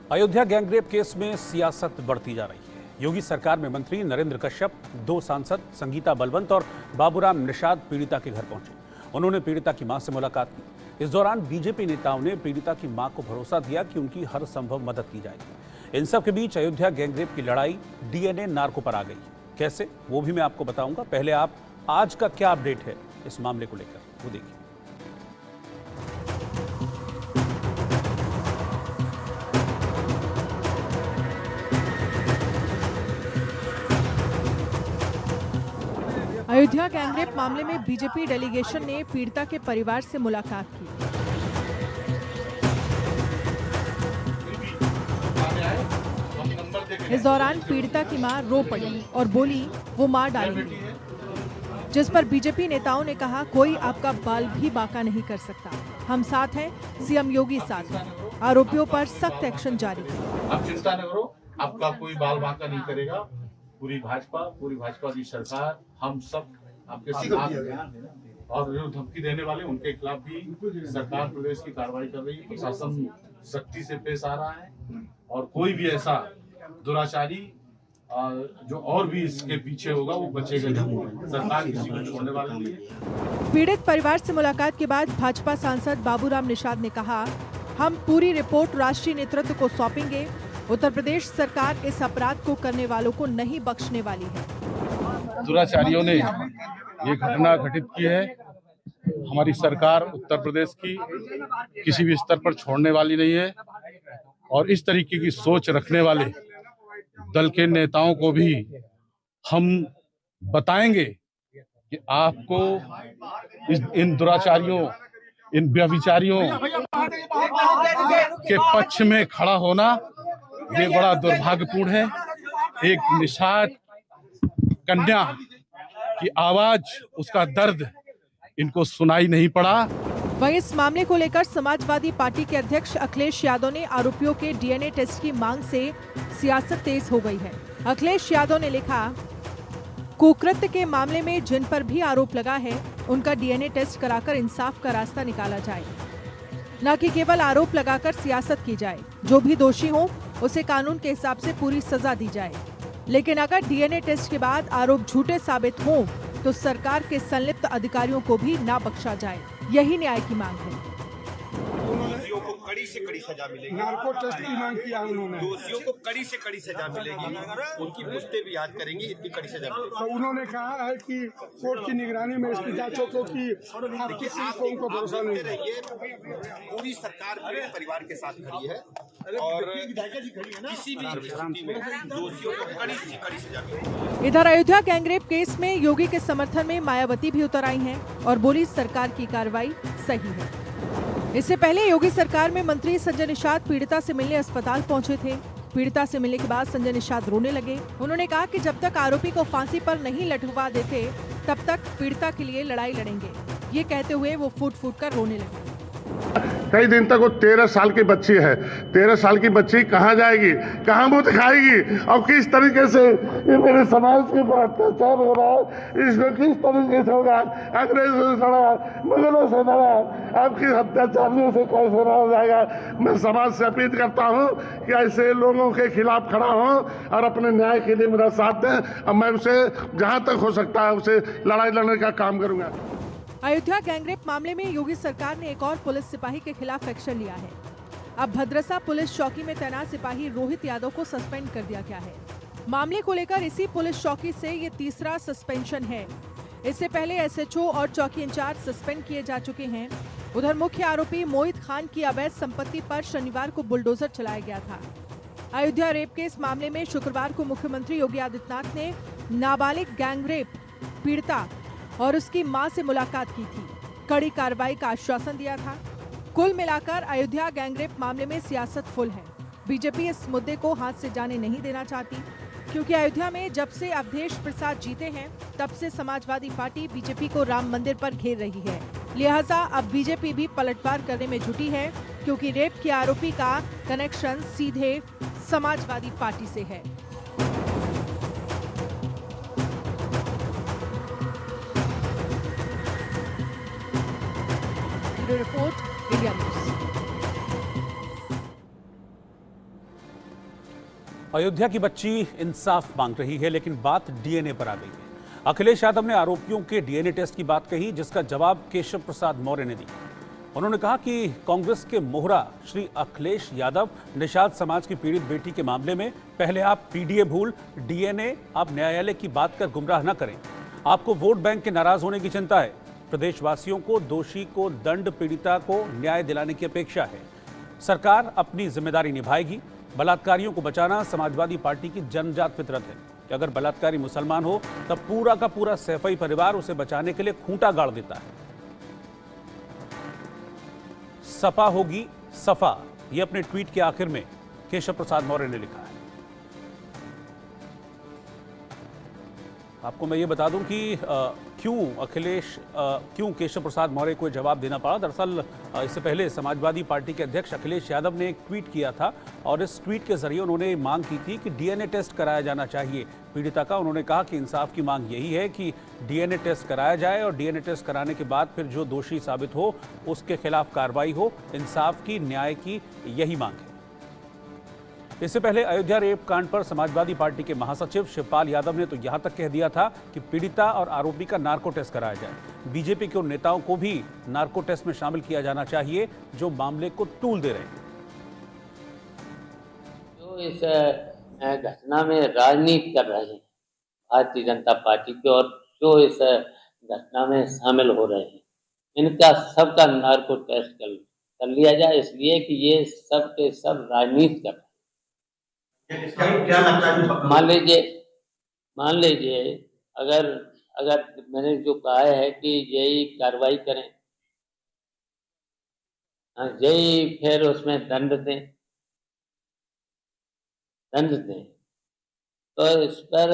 Ayodhya gangrape case में सियासत बढ़ती जा रही है। योगी सरकार में मंत्री नरेंद्र कश्यप, 2 सांसद संगीता बलवंत और बाबूराम निषाद पीड़िता के घर पहुंचे। उन्होंने पीड़िता की मां से मुलाकात की। इस दौरान बीजेपी नेताओं ने पीड़िता की मां को भरोसा दिया कि उनकी हर संभव मदद की जाएगी। इन सब के बीच अयोध्या गैंगरेप की लड़ाई डीएनए नार्को पर आ गई। कैसे, वो भी मैं आपको बताऊंगा। पहले आप आज का क्या अपडेट है इस मामले को लेकर, वो देखिए। अयोध्या गैंगरेप मामले में बीजेपी डेलीगेशन ने पीड़िता के परिवार से मुलाकात की। इस दौरान पीड़िता की मां रो पड़ी और बोली वो मार डालेंगी, जिस पर बीजेपी नेताओं ने कहा कोई आपका बाल भी बांका नहीं कर सकता, हम साथ हैं, सीएम योगी साथ हैं, आरोपियों पर सख्त एक्शन जारी। आप चिंता न करो, आपका कोई बाल बांका नहीं करेगा। पूरी भाजपा की सरकार, हम सब आपके साथ हैं। और जो धमकी देने वाले उनके खिलाफ भी सरकार प्रदेश की कार्रवाई कर रही है। प्रशासन सख्ती से पेश आ रहा है और कोई भी ऐसा दुराचारी जो और भी इसके पीछे होगा वो बचेगा नहीं। सरकार किसी को छोड़ने वाला नहीं है। पीड़ित परिवार से मुलाकात के बाद भाजपा सांसद बाबूराम निषाद ने कहा, हम पूरी रिपोर्ट राष्ट्रीय नेतृत्व को सौंपेंगे। उत्तर प्रदेश सरकार इस अपराध को करने वालों को नहीं बख्शने वाली है। दुराचारियों ने ये घटना घटित की है। हमारी सरकार उत्तर प्रदेश की किसी भी स्तर पर छोड़ने वाली नहीं है और इस तरीके की सोच रखने वाले दल के नेताओं को भी हम बताएंगे कि आपको इन दुराचारियों, इन व्यभिचारियों के पक्ष में खड़ा होना ये बड़ा दुर्भाग्यपूर्ण है। एक निषाद कन्या की आवाज, उसका दर्द इनको सुनाई नहीं पड़ा। वहीं इस मामले को लेकर समाजवादी पार्टी के अध्यक्ष अखिलेश यादव ने आरोपियों के डीएनए टेस्ट की मांग से सियासत तेज हो गई है। अखिलेश यादव ने लिखा, कुकृत्य के मामले में जिन पर भी आरोप लगा है उनका डीएनए टेस्ट कराकर इंसाफ का रास्ता निकाला जाए, न कि केवल आरोप लगाकर सियासत की जाए। जो भी दोषी हो उसे कानून के हिसाब से पूरी सजा दी जाए, लेकिन अगर डीएनए टेस्ट के बाद आरोप झूठे साबित हों तो सरकार के संलिप्त अधिकारियों को भी ना बख्शा जाए। यही न्याय की मांग है। दोषियों को कड़ी से कड़ी सजा मिलेगी। नार्को टेस्ट की मांग किया उन्होंने। दोषियों को कड़ी से कड़ी सजा मिलेगी। उनकी पुश्ते भी याद करेंगी, इतनी कड़ी सजा मिलेगी। तो उन्होंने कहा है कि कोर्ट की निगरानी में इसकी जांच हो, क्योंकि आप किसी को उनको भरोसा नहीं रहिए। पूरी सरकार पूरे परिवार के साथ खड़ी है और किसी भी स्थिति में दोषियों को कड़ी से कड़ी सजा मिलेगी। इधर अयोध्या गैंगरेप केस में योगी के समर्थन में मायावती भी उतर आई हैं और बोली सरकार की कार्रवाई सही है। इससे पहले योगी सरकार में मंत्री संजय निषाद पीड़िता से मिलने अस्पताल पहुंचे थे। पीड़िता से मिलने के बाद संजय निषाद रोने लगे। उन्होंने कहा कि जब तक आरोपी को फांसी पर नहीं लटकवा देते तब तक पीड़िता के लिए लड़ाई लड़ेंगे। ये कहते हुए वो फूट फूट कर रोने लगे। कई दिन तक वो 13 साल की बच्ची है। 13 साल की बच्ची कहाँ जाएगी, कहाँ मुँह दिखाएगी और किस तरीके से ये मेरे समाज के ऊपर अत्याचार हो रहा है, इसको किस तरीके से होगा। अंग्रेजों से लड़ा, मुगलों से लड़ा, आपकी अत्याचारियों से कैसे लड़ा जाएगा। मैं समाज से अपील करता हूँ कि ऐसे लोगों के खिलाफ खड़ा हो और अपने न्याय के लिए मेरा साथ दें और मैं उसे जहाँ तक हो सकता है उसे लड़ाई लड़ने का काम करूँगा। अयोध्या गैंगरेप मामले में योगी सरकार ने एक और पुलिस सिपाही के खिलाफ एक्शन लिया है। अब भद्रसा पुलिस चौकी में तैनात सिपाही रोहित यादव को सस्पेंड कर दिया गया है। मामले को लेकर इसी पुलिस चौकी से ये तीसरा सस्पेंशन है। इससे पहले एसएचओ और चौकी इंचार्ज सस्पेंड किए जा चुके हैं। उधर मुख्य आरोपी मोहित खान की अवैध संपत्ति पर शनिवार को बुलडोजर चलाया गया था। अयोध्या रेप के इस मामले में शुक्रवार को मुख्यमंत्री योगी आदित्यनाथ ने नाबालिग गैंगरेप पीड़िता और उसकी मां से मुलाकात की थी। कड़ी कार्रवाई का आश्वासन दिया था। कुल मिलाकर अयोध्या गैंगरेप मामले में सियासत फुल है। बीजेपी इस मुद्दे को हाथ से जाने नहीं देना चाहती, क्योंकि अयोध्या में जब से अवधेश प्रसाद जीते हैं तब से समाजवादी पार्टी बीजेपी को राम मंदिर पर घेर रही है। लिहाजा अब बीजेपी भी पलटवार करने में जुटी है, क्योंकि रेप के आरोपी का कनेक्शन सीधे समाजवादी पार्टी से है। Report India news. अयोध्या की बच्ची इंसाफ मांग रही है, लेकिन बात डीएनए पर आ गई है। अखिलेश यादव ने आरोपियों के डीएनए टेस्ट की बात कही, जिसका जवाब केशव प्रसाद मौर्य ने दिया। उन्होंने कहा कि कांग्रेस के मोहरा श्री अखिलेश यादव निषाद समाज की पीड़ित बेटी के मामले में पहले आप पीडीए भूल, डीएनए, आप न्यायालय की बात कर गुमराह न करें। आपको वोट बैंक के नाराज होने की चिंता है। प्रदेशवासियों को दोषी को दंड, पीड़िता को न्याय दिलाने की अपेक्षा है। सरकार अपनी जिम्मेदारी निभाएगी। बलात्कारियों को बचाना समाजवादी पार्टी की जन्मजात फितरत है कि अगर बलात्कारी मुसलमान हो तब पूरा का पूरा सैफई परिवार उसे बचाने के लिए खूंटा गाड़ देता है। सपा होगी सफा, ये अपने ट्वीट के आखिर में केशव प्रसाद मौर्य ने लिखा है। आपको मैं ये बता दूं कि क्यों केशव प्रसाद मौर्य को जवाब देना पड़ा। दरअसल इससे पहले समाजवादी पार्टी के अध्यक्ष अखिलेश यादव ने एक ट्वीट किया था और इस ट्वीट के जरिए उन्होंने मांग की थी कि डीएनए टेस्ट कराया जाना चाहिए पीड़िता का। उन्होंने कहा कि इंसाफ की मांग यही है कि डीएनए टेस्ट कराया जाए और डीएनए टेस्ट कराने के बाद फिर जो दोषी साबित हो उसके खिलाफ कार्रवाई हो। इंसाफ की, न्याय की यही मांग है। इससे पहले अयोध्या रेप कांड पर समाजवादी पार्टी के महासचिव शिवपाल यादव ने तो यहां तक कह दिया था कि पीड़िता और आरोपी का नार्को टेस्ट कराया जाए। बीजेपी के उन नेताओं को भी नार्को टेस्ट में शामिल किया जाना चाहिए जो मामले को टूल दे रहे हैं। जो इस घटना में राजनीति कर रहे हैं भारतीय जनता पार्टी के और जो इस घटना में शामिल हो रहे हैं, इनका सबका नार्को टेस्ट कर लिया जाए, इसलिए कि ये सब के सब राजनीति कर रहे हैं। क्या लगता है? मान लीजिए अगर मैंने जो कहा है कि यही कार्रवाई करें, यही फिर उसमें दंड दें, तो इस पर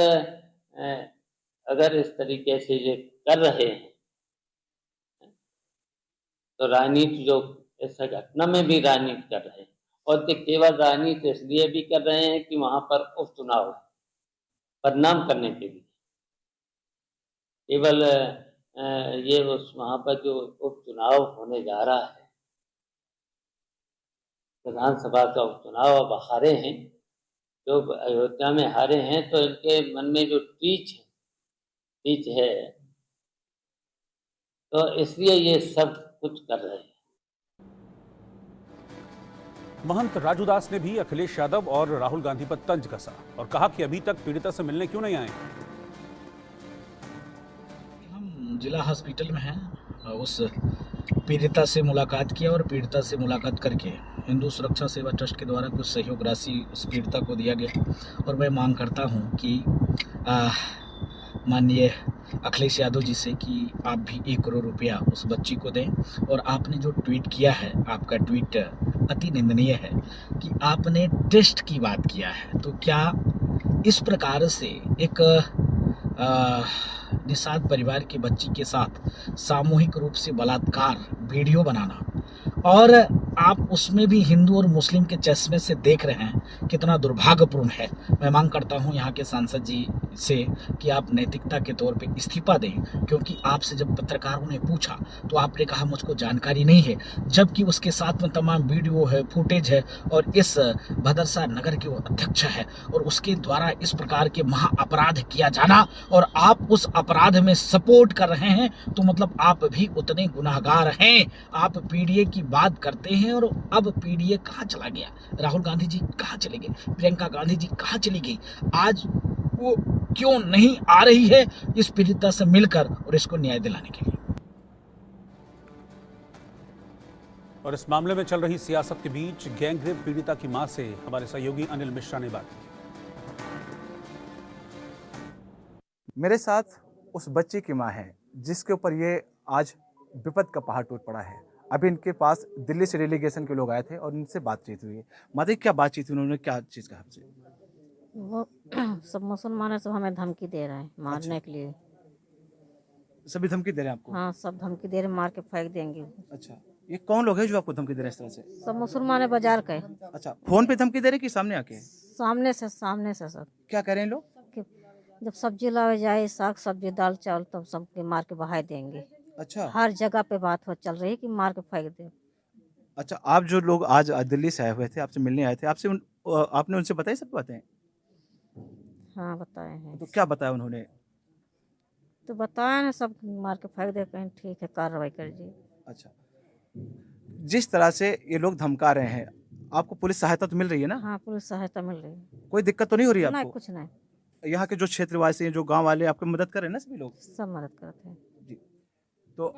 अगर इस तरीके से ये कर रहे हैं तो राजनीति जो इस घटना में भी राजनीति कर रहे हैं और केवल राजनीति इसलिए भी कर रहे हैं कि वहां पर उपचुनाव बदनाम करने के लिए केवल ये उस वहां पर जो उपचुनाव होने जा रहा है, विधानसभा का उपचुनाव अब हारे हैं, जो अयोध्या में हारे हैं, तो इनके मन में जो टीच है तो इसलिए ये सब कुछ कर रहे हैं। महंत राजूदास ने भी अखिलेश यादव और राहुल गांधी पर तंज कसा और कहा कि अभी तक पीड़िता से मिलने क्यों नहीं आए। हम जिला हॉस्पिटल में हैं, उस पीड़िता से मुलाकात किया और पीड़िता से मुलाकात करके हिंदू सुरक्षा सेवा ट्रस्ट के द्वारा कुछ सहयोग राशि उस पीड़िता को दिया गया और मैं मांग करता हूं कि माननीय अखिलेश यादव जी से कि आप भी 1 करोड़ रुपया उस बच्ची को दें। और आपने जो ट्वीट किया है, आपका ट्वीट अति निंदनीय है कि आपने टेस्ट की बात किया है। तो क्या इस प्रकार से एक निषाद परिवार की बच्ची के साथ सामूहिक रूप से बलात्कार वीडियो बनाना और आप उसमें भी हिंदू और मुस्लिम के चश्मे से देख रहे हैं, कितना दुर्भाग्यपूर्ण है। मैं मांग करता हूं यहाँ के सांसद जी से कि आप नैतिकता के तौर पे इस्तीफा दें, क्योंकि आपसे जब पत्रकारों ने पूछा तो आपने कहा मुझको जानकारी नहीं है, जबकि उसके साथ में तमाम वीडियो है, फुटेज है और इस भदरसा नगर के वो अध्यक्ष है और उसके द्वारा इस प्रकार के महा अपराध किया जाना और आप उस अपराध में सपोर्ट कर रहे हैं, तो मतलब आप भी उतने गुनाहगार हैं। आप पीडीए की बात करते हैं और अब पीडीए कहाँ चला गया, राहुल गांधी जी कहाँ चले गए, प्रियंका गांधी जी कहाँ चली गई, आज वो क्यों नहीं आ रही है इस पीड़िता से मिलकर और इसको न्याय दिलाने के लिए। और इस मामले में चल रही सियासत के बीच गैंगरेप पीड़िता की मां से हमारे सहयोगी अनिल मिश्रा ने बात की। मेरे साथ उस बच्चे की मां है जिसके ऊपर ये आज विपद का पहाड़ टूट पड़ा है। अभी इनके पास दिल्ली से डेलीगेशन के लोग आए थे और इनसे बातचीत हुई है। माता क्या बातचीत हुई, उन्होंने क्या चीज़ कहा आपसे? वो सब मुसलमान सब हमें धमकी दे रहे हैं मारने के लिए। सभी धमकी दे रहे हैं आपको? हाँ, सब धमकी दे रहे हैं, मार के फेंक देंगे। अच्छा, ये कौन लोग हैं जो आपको धमकी दे रहे हैं इस तरह से? सब मुसलमान बाजार के। अच्छा, फोन पे धमकी दे रहे कि सामने आके? सामने से सब। क्या कह रहे हैं लोग? जब सब्जी लावे जाए, साग सब्जी दाल चावल, तब सबके मार के बहा देंगे। अच्छा, हर जगह पे बात चल रही है कि मार के फेंक दे। अच्छा, आप जो लोग आज दिल्ली से आए हुए थे, आपसे मिलने आए थे, आपने उनसे बताई सब बातें? हाँ बताए हैं। तो क्या बताया उन्होंने? तो बताया ना, सब मार के फेंक दे, कहीं ठीक है कार्रवाई करिए। अच्छा, जिस तरह से ये लोग धमका रहे हैं, आपको पुलिस सहायता तो मिल रही है ना? हाँ पुलिस सहायता मिल रही है। कोई दिक्कत तो नहीं हो रही है नहीं आपको? कुछ नहीं, यहाँ के जो क्षेत्रवासी हैं, जो गांव वाले, आपकी मदद कर रहे हैं ना सभी लोग? सब मदद करते हैं। जी। तो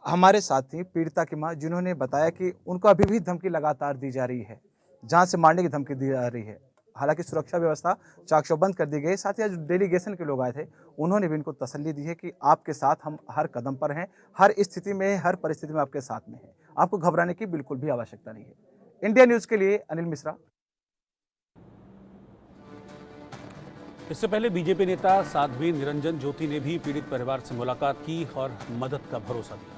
हमारे साथ ही पीड़िता की माँ, जिन्होंने बताया कि उनको अभी भी धमकी लगातार दी जा रही है, जान से मारने की धमकी दी जा रही है। हालांकि सुरक्षा व्यवस्था चाक चौबंद कर दी गई। साथ ही आज डेलीगेशन के लोग आए थे, उन्होंने भी इनको तसल्ली दी है कि आपके साथ हम हर कदम पर हैं, हर स्थिति में, हर परिस्थिति में आपके साथ में हैं, आपको घबराने की बिल्कुल भी आवश्यकता नहीं है। इंडिया न्यूज़ के लिए अनिल मिश्रा। इससे पहले बीजेपी नेता साध्वी निरंजन ज्योति ने भी पीड़ित परिवार से मुलाकात की और मदद का भरोसा दिया।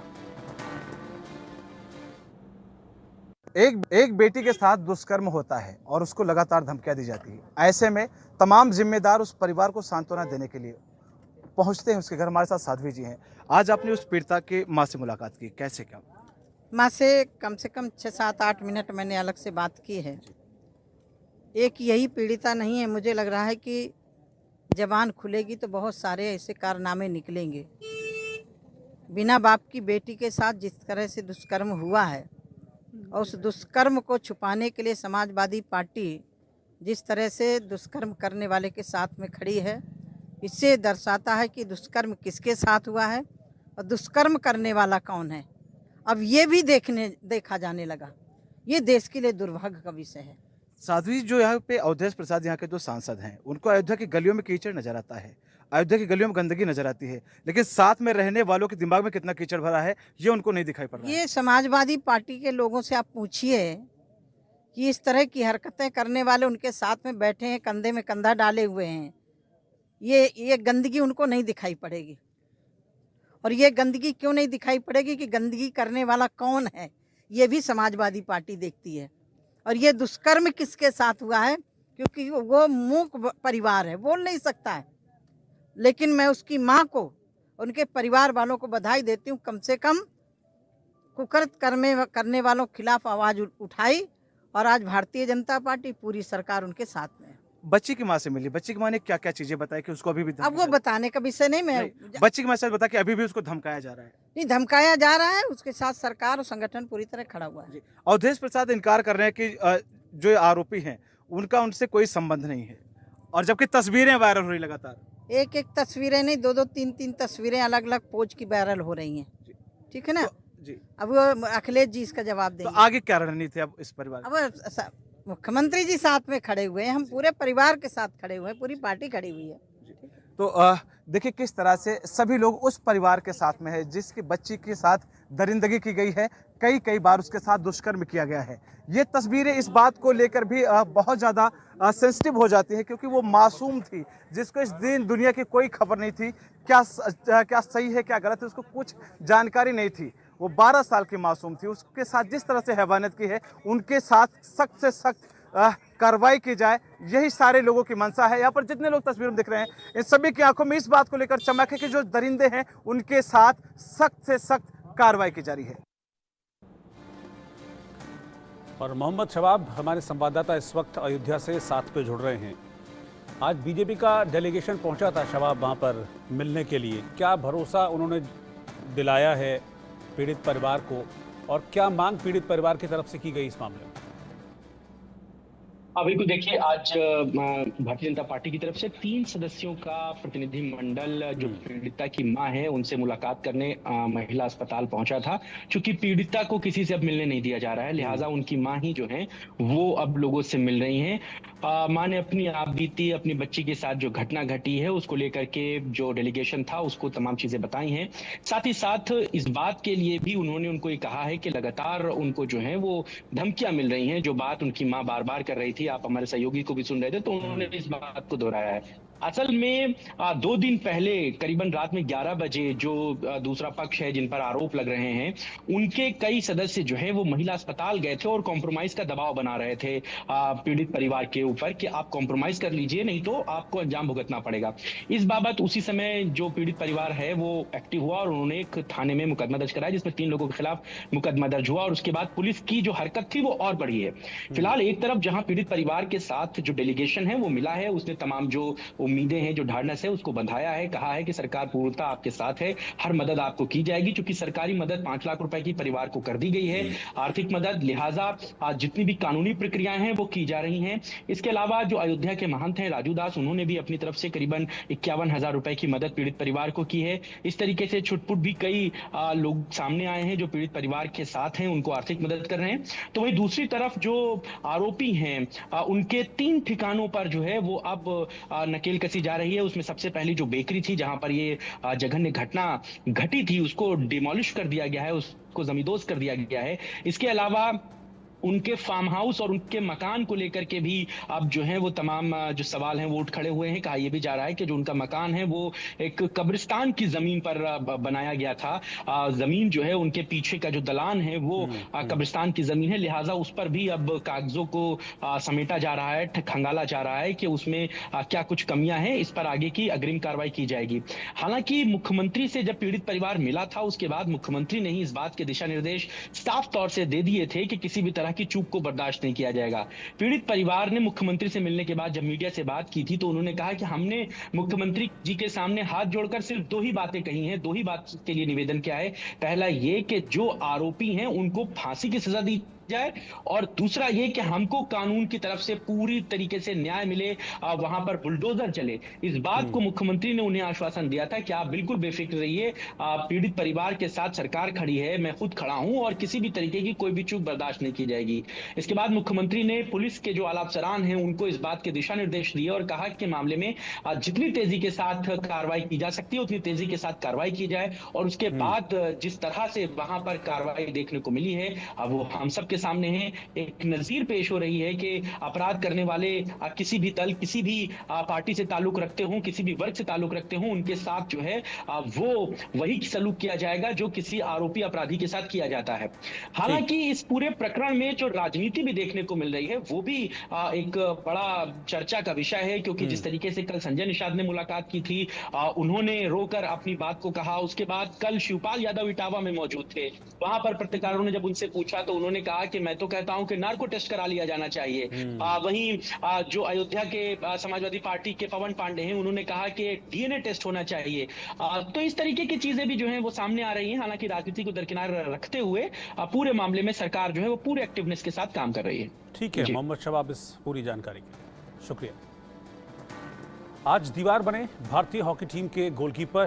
एक बेटी के साथ दुष्कर्म होता है और उसको लगातार धमकियां दी जाती है। ऐसे में तमाम जिम्मेदार उस परिवार को सांत्वना देने के लिए पहुंचते हैं उसके घर। हमारे साथ साध्वी जी हैं। आज आपने उस पीड़िता के माँ से मुलाकात की, कैसे क्या? माँ से कम 6-7-8 मिनट मैंने अलग से बात की है। एक यही पीड़िता नहीं है, मुझे लग रहा है कि जबान खुलेगी तो बहुत सारे ऐसे कारनामे निकलेंगे। बिना बाप की बेटी के साथ जिस तरह से दुष्कर्म हुआ है और उस दुष्कर्म को छुपाने के लिए समाजवादी पार्टी जिस तरह से दुष्कर्म करने वाले के साथ में खड़ी है, इससे दर्शाता है कि दुष्कर्म किसके साथ हुआ है और दुष्कर्म करने वाला कौन है। अब ये भी देखा जाने लगा। ये देश के लिए दुर्भाग्य का विषय है। साध्वी, जो यहाँ पे अवधेश प्रसाद यहाँ के जो सांसद हैं, उनको अयोध्या की गलियों में कीचड़ नजर आता है, अयोध्या की गलियों में गंदगी नजर आती है, लेकिन साथ में रहने वालों के दिमाग में कितना कीचड़ भरा है ये उनको नहीं दिखाई पड़ रहा है। ये समाजवादी पार्टी के लोगों से आप पूछिए कि इस तरह की हरकतें करने वाले उनके साथ में बैठे हैं, कंधे में कंधा डाले हुए हैं, ये गंदगी उनको नहीं दिखाई पड़ेगी। और ये गंदगी क्यों नहीं दिखाई पड़ेगी कि गंदगी करने वाला कौन है, ये भी समाजवादी पार्टी देखती है। और ये दुष्कर्म किसके साथ हुआ है, क्योंकि वो मूक परिवार है, बोल नहीं सकता है। लेकिन मैं उसकी माँ को, उनके परिवार वालों को बधाई देती हूँ, कम से कम कुकृत करने वालों के खिलाफ आवाज़ उठाई और आज भारतीय जनता पार्टी पूरी सरकार उनके साथ में है। बच्ची की माँ से मिली, बच्ची की माँ ने क्या क्या चीजें बताई कि उसको अभी भी अब वो बताने का विषय नहीं, बच्ची की माँ से बता कि अभी भी उसको धमकाया जा रहा है। नहीं धमकाया जा रहा है, उसके साथ सरकार और संगठन पूरी तरह खड़ा हुआ है। अवधेश प्रसाद इनकार कर रहे हैं कि जो आरोपी हैं उनका उनसे कोई संबंध नहीं है, और जबकि तस्वीरें वायरल हो रही लगातार। एक तस्वीरें नहीं, 2-2 3-3 तस्वीरें अलग अलग पोज की वायरल हो रही हैं, ठीक है ना। जी, अब वो अखिलेश जी इसका जवाब देंगे। तो आगे क्या रणनीति है अब इस परिवार? अब मुख्यमंत्री जी साथ में खड़े हुए हैं, हम पूरे परिवार के साथ खड़े हुए हैं, पूरी पार्टी खड़ी हुई है। तो देखिए किस तरह से सभी लोग उस परिवार के साथ में है जिसकी बच्ची के साथ दरिंदगी की गई है, कई बार उसके साथ दुष्कर्म किया गया है। ये तस्वीरें इस बात को लेकर भी बहुत ज़्यादा सेंसिटिव हो जाती है, क्योंकि वो मासूम थी जिसको इस दिन दुनिया की कोई खबर नहीं थी, क्या सही है क्या गलत है उसको कुछ जानकारी नहीं थी। वो 12 साल की मासूम थी, उसके साथ जिस तरह से हैवानियत की है, उनके साथ सख्त से सख्त कार्रवाई की जाए, यही सारे लोगों की मंशा है। यहाँ पर जितने लोग तस्वीर में दिख रहे हैं, इन सभी की आंखों में इस बात को लेकर चमक है कि जो दरिंदे हैं उनके साथ सख्त से सख्त कार्रवाई की जा रही है। और मोहम्मद शबाब हमारे संवाददाता इस वक्त अयोध्या से साथ पे जुड़ रहे हैं। आज बीजेपी का डेलीगेशन पहुंचा था शबाब वहां पर मिलने के लिए, क्या भरोसा उन्होंने दिलाया है पीड़ित परिवार को और क्या मांग पीड़ित परिवार की तरफ से की गई इस मामले में? बिल्कुल, देखिए आज भारतीय जनता पार्टी की तरफ से 3 सदस्यों का प्रतिनिधि मंडल जो पीड़िता की मां है उनसे मुलाकात करने महिला अस्पताल पहुंचा था। चूंकि पीड़िता को किसी से अब मिलने नहीं दिया जा रहा है, लिहाजा उनकी मां ही जो है वो अब लोगों से मिल रही हैं। मां ने अपनी आप बीती अपनी बच्ची के साथ जो घटना घटी है उसको लेकर के जो डेलीगेशन था उसको तमाम चीजें बताई हैं। साथ ही साथ इस बात के लिए भी उन्होंने उनको ये कहा है कि लगातार उनको जो है वो धमकियां मिल रही हैं, जो बात उनकी मां बार बार कर रही थी। आप हमारे सहयोगी को भी सुन रहे थे तो उन्होंने इस बात को दोहराया है। असल में 2 दिन पहले करीबन रात में 11 बजे जो दूसरा पक्ष है जिन पर आरोप लग रहे हैं उनके कई सदस्य जो है वो महिला अस्पताल गए थे और कॉम्प्रोमाइज का दबाव बना रहे थे पीड़ित परिवार के ऊपर कि आप कॉम्प्रोमाइज कर लीजिए, नहीं तो आपको अंजाम भुगतना पड़ेगा। इस बाबत उसी समय जो पीड़ित परिवार है वो एक्टिव हुआ और उन्होंने एक थाने में मुकदमा दर्ज कराया जिसमें 3 लोगों के खिलाफ मुकदमा दर्ज हुआ और उसके बाद पुलिस की जो हरकत थी वो और बढ़ी है। फिलहाल एक तरफ जहां पीड़ित परिवार के साथ जो डेलीगेशन है वो मिला है, उसने तमाम जो उम्मीदें हैं, जो ढाढ़स है, उसको बंधाया है। कहा है कि सरकार पूर्णतः आपके साथ है, हर मदद आपको की जाएगी। चूंकि सरकारी मदद 5 लाख रुपए की परिवार को कर दी गई है, आर्थिक मदद, लिहाजा जितनी भी कानूनी प्रक्रियाएं हैं वो की जा रही हैं। इसके अलावा जो अयोध्या के महंत हैं राजू दास, उन्होंने भी अपनी तरफ से करीबन 51,000 रुपए की मदद पीड़ित परिवार को की है। इस तरीके से छुटपुट भी कई लोग सामने आए हैं जो पीड़ित परिवार के साथ हैं, उनको आर्थिक मदद कर रहे हैं। तो वहीं दूसरी तरफ जो आरोपी हैं उनके 3 ठिकानों पर जो है वो अब नकेल कसी जा रही है। उसमें सबसे पहली जो बेकरी थी जहां पर ये जघन्य घटना घटी थी, उसको डिमोलिश कर दिया गया है, उसको जमींदोज कर दिया गया है। इसके अलावा उनके फार्म हाउस और उनके मकान को लेकर के भी अब जो है वो तमाम जो सवाल हैं वो उठ खड़े हुए हैं। कहा यह भी जा रहा है कि जो उनका मकान है वो एक कब्रिस्तान की जमीन पर बनाया गया था। जमीन जो है उनके पीछे का जो दलान है वो कब्रिस्तान की जमीन है, लिहाजा उस पर भी अब कागजों को समेटा जा रहा है, खंगाला जा रहा है कि उसमें क्या कुछ कमियां हैं। इस पर आगे की अग्रिम कार्रवाई की जाएगी। हालांकि मुख्यमंत्री से जब पीड़ित परिवार मिला था उसके बाद मुख्यमंत्री ने ही इस बात के दिशा निर्देश साफ तौर से दे दिए थे कि किसी भी तरह की चूक को बर्दाश्त नहीं किया जाएगा। पीड़ित परिवार ने मुख्यमंत्री से मिलने के बाद जब मीडिया से बात की थी तो उन्होंने कहा कि हमने मुख्यमंत्री जी के सामने हाथ जोड़कर सिर्फ 2 ही बातें कही हैं। 2 ही बात के लिए निवेदन किया है। पहला ये कि जो आरोपी हैं उनको फांसी की सजा दी जाए, और दूसरा ये कि हमको कानून की तरफ से पूरी तरीके से न्याय मिले, वहां पर बुलडोजर चले। इस बात को मुख्यमंत्री ने उन्हें आश्वासन दिया था कि आप बिल्कुल बेफिक्र रहिए, पीड़ित परिवार के साथ सरकार खड़ी है, मैं खुद खड़ा हूं और किसी भी तरीके की कोई भी चूक बर्दाश्त नहीं की जाएगी। इसके बाद मुख्यमंत्री ने पुलिस के जो आला अफसरान हैं उनको इस बात के दिशा निर्देश दिए और कहा कि मामले में जितनी तेजी के साथ कार्रवाई की जा सकती है उतनी तेजी के साथ कार्रवाई की जाए। और उसके बाद जिस तरह से वहां पर कार्रवाई देखने को मिली है वो हम सबके सामने है। एक नजीर पेश हो रही है कि अपराध करने वाले किसी भी दल, किसी भी पार्टी से ताल्लुक रखते हों, किसी भी वर्ग से ताल्लुक रखते हों, उनके साथ जो है वो वही सलूक किया जाएगा जो किसी आरोपी अपराधी के साथ किया जाता है। हालांकि इस पूरे प्रकरण में जो राजनीति भी देखने को मिल रही है वो भी एक बड़ा चर्चा का विषय है, क्योंकि जिस तरीके से कल संजय निषाद ने मुलाकात की थी, उन्होंने रोकर अपनी बात को कहा। उसके बाद कल शिवपाल यादव इटावा में मौजूद थे, वहां पर पत्रकारों ने जब उनसे पूछा तो उन्होंने कहा कि मैं तो कहता हूं कि नार्को टेस्ट करा लिया जाना चाहिए। वहीं जो अयोध्या के समाजवादी पार्टी के पवन पांडे हैं उन्होंने कहा कि डीएनए टेस्ट होना चाहिए। तो इस तरीके की चीजें भी जो है वो सामने आ रही हैं। हालांकि राजनीति को दरकिनार रखते हुए पूरे मामले में सरकार जो है वो पूरे एक्टिवनेस के साथ काम कर रही है। ठीक है मोहम्मद शबाब, इस पूरी जानकारी के लिए शुक्रिया। आज दीवार बने भारतीय हॉकी टीम के गोलकीपर